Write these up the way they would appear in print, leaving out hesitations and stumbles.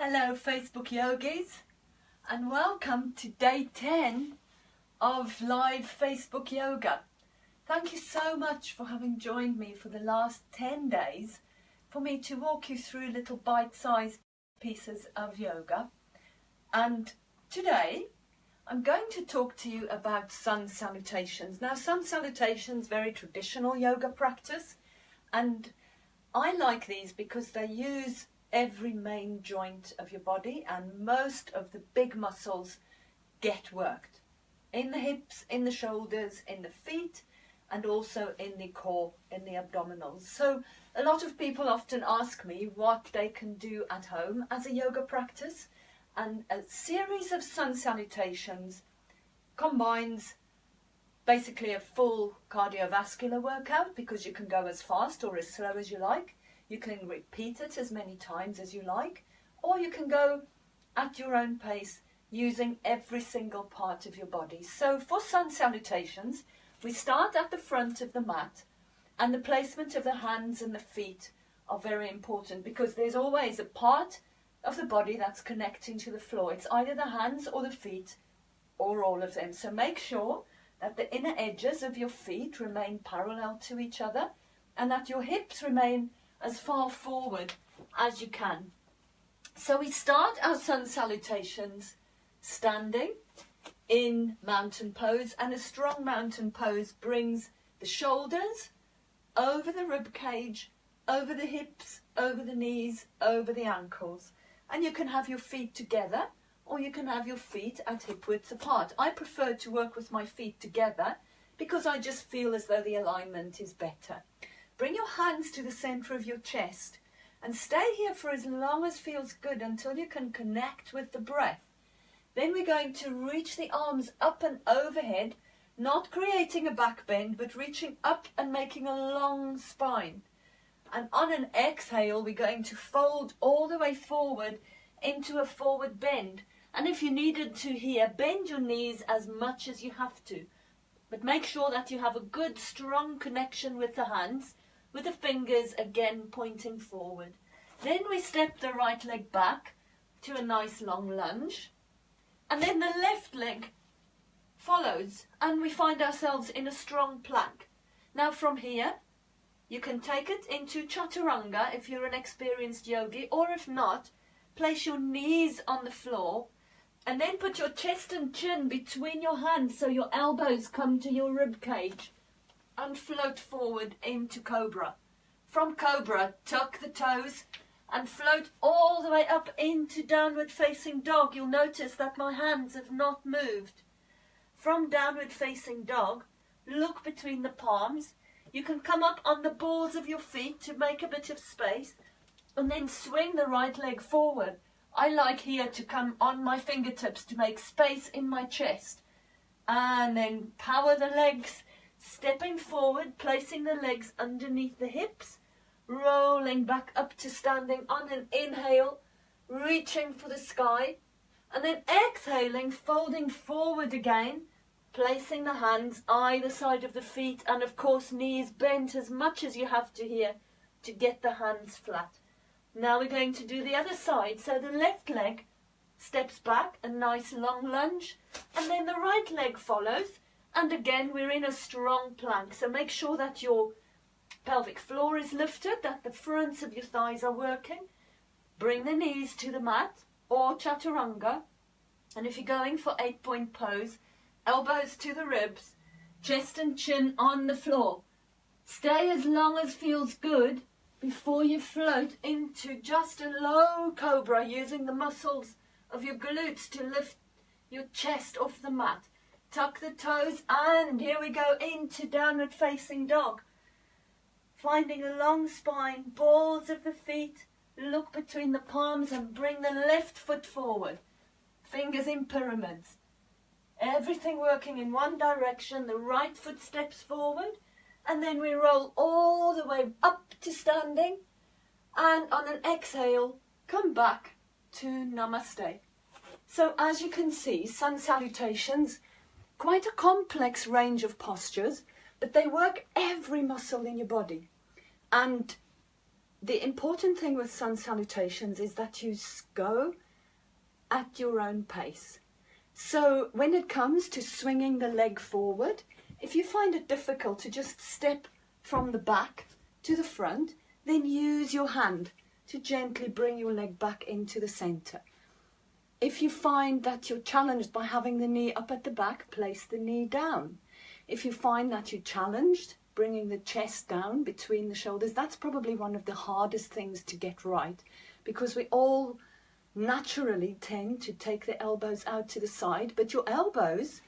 Hello Facebook yogis, and welcome to day 10 of live Facebook yoga. Thank you so much for having joined me for the last 10 days for me to walk you through little bite-sized pieces of yoga. And today I'm going to talk to you about sun salutations. Now, sun salutations, very traditional yoga practice, and I like these because they use every main joint of your body, and most of the big muscles get worked in the hips, in the shoulders, in the feet, and also in the core, in the abdominals. So a lot of people often ask me what they can do at home as a yoga practice, and a series of sun salutations combines basically a full cardiovascular workout, because you can go as fast or as slow as you like. You can repeat it as many times as you like, or you can go at your own pace using every single part of your body. So for sun salutations, we start at the front of the mat, and the placement of the hands and the feet are very important, because there's always a part of the body that's connecting to the floor. It's either the hands or the feet, or all of them. So make sure that the inner edges of your feet remain parallel to each other, and that your hips remain as far forward as you can. So we start our sun salutations standing in mountain pose, and a strong mountain pose brings the shoulders over the rib cage, over the hips, over the knees, over the ankles. And you can have your feet together, or you can have your feet at hip width apart. I prefer to work with my feet together because I just feel as though the alignment is better. Bring your hands to the center of your chest and stay here for as long as feels good, until you can connect with the breath. Then we're going to reach the arms up and overhead, not creating a back bend, but reaching up and making a long spine. And on an exhale, we're going to fold all the way forward into a forward bend. And if you needed to here, bend your knees as much as you have to. But make sure that you have a good, strong connection with the hands, with the fingers again pointing forward. Then we step the right leg back to a nice long lunge. And then the left leg follows, and we find ourselves in a strong plank. Now from here, you can take it into chaturanga if you're an experienced yogi, or if not, place your knees on the floor and then put your chest and chin between your hands so your elbows come to your rib cage, and float forward into cobra. From cobra, tuck the toes and float all the way up into downward facing dog. You'll notice that my hands have not moved. From downward facing dog, look between the palms. You can come up on the balls of your feet to make a bit of space, and then swing the right leg forward. I like here to come on my fingertips to make space in my chest, and then power the legs, stepping forward, placing the legs underneath the hips, rolling back up to standing on an inhale, reaching for the sky, and then exhaling, folding forward again, placing the hands either side of the feet, and of course knees bent as much as you have to here to get the hands flat. Now we're going to do the other side. So the left leg steps back, a nice long lunge, and then the right leg follows. And again, we're in a strong plank. So make sure that your pelvic floor is lifted, that the fronts of your thighs are working. Bring the knees to the mat or chaturanga. And if you're going for 8-point pose, elbows to the ribs, chest and chin on the floor. Stay as long as feels good before you float into just a low cobra, using the muscles of your glutes to lift your chest off the mat. Tuck the toes, and here we go into downward facing dog. Finding a long spine, balls of the feet, look between the palms and bring the left foot forward. Fingers in pyramids. Everything working in one direction. The right foot steps forward, and then we roll all the way up to standing, and on an exhale, come back to namaste. So as you can see, sun salutations, quite a complex range of postures, but they work every muscle in your body. And the important thing with sun salutations is that you go at your own pace. So when it comes to swinging the leg forward, if you find it difficult to just step from the back to the front, then use your hand to gently bring your leg back into the center. If you find that you're challenged by having the knee up at the back, place the knee down. If you find that you're challenged bringing the chest down between the shoulders, that's probably one of the hardest things to get right, because we all naturally tend to take the elbows out to the side, but your elbows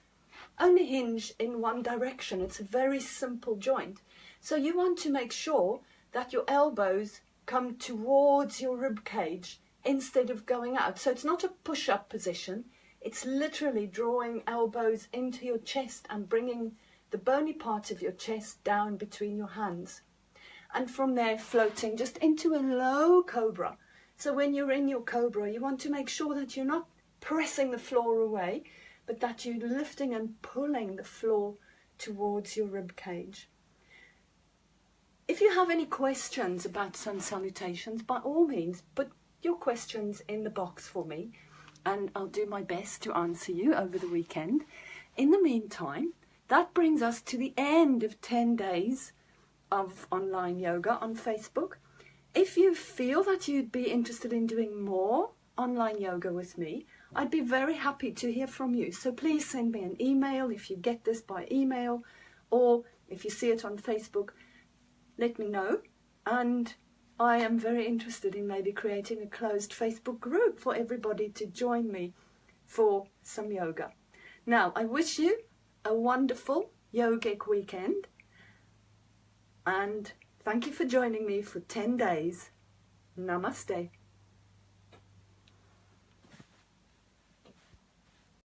only hinge in one direction. It's a very simple joint. So you want to make sure that your elbows come towards your rib cage instead of going out. So it's not a push-up position. It's literally drawing elbows into your chest and bringing the bony part of your chest down between your hands. And from there, floating just into a low cobra. So when you're in your cobra, you want to make sure that you're not pressing the floor away, but that you're lifting and pulling the floor towards your rib cage. If you have any questions about sun salutations, by all means, put your questions in the box for me, and I'll do my best to answer you over the weekend. In the meantime, that brings us to the end of 10 days of online yoga on Facebook. If you feel that you'd be interested in doing more online yoga with me, I'd be very happy to hear from you. So please send me an email if you get this by email, or if you see it on Facebook, let me know. And I am very interested in maybe creating a closed Facebook group for everybody to join me for some yoga. Now, I wish you a wonderful yogic weekend, and thank you for joining me for 10 days. Namaste.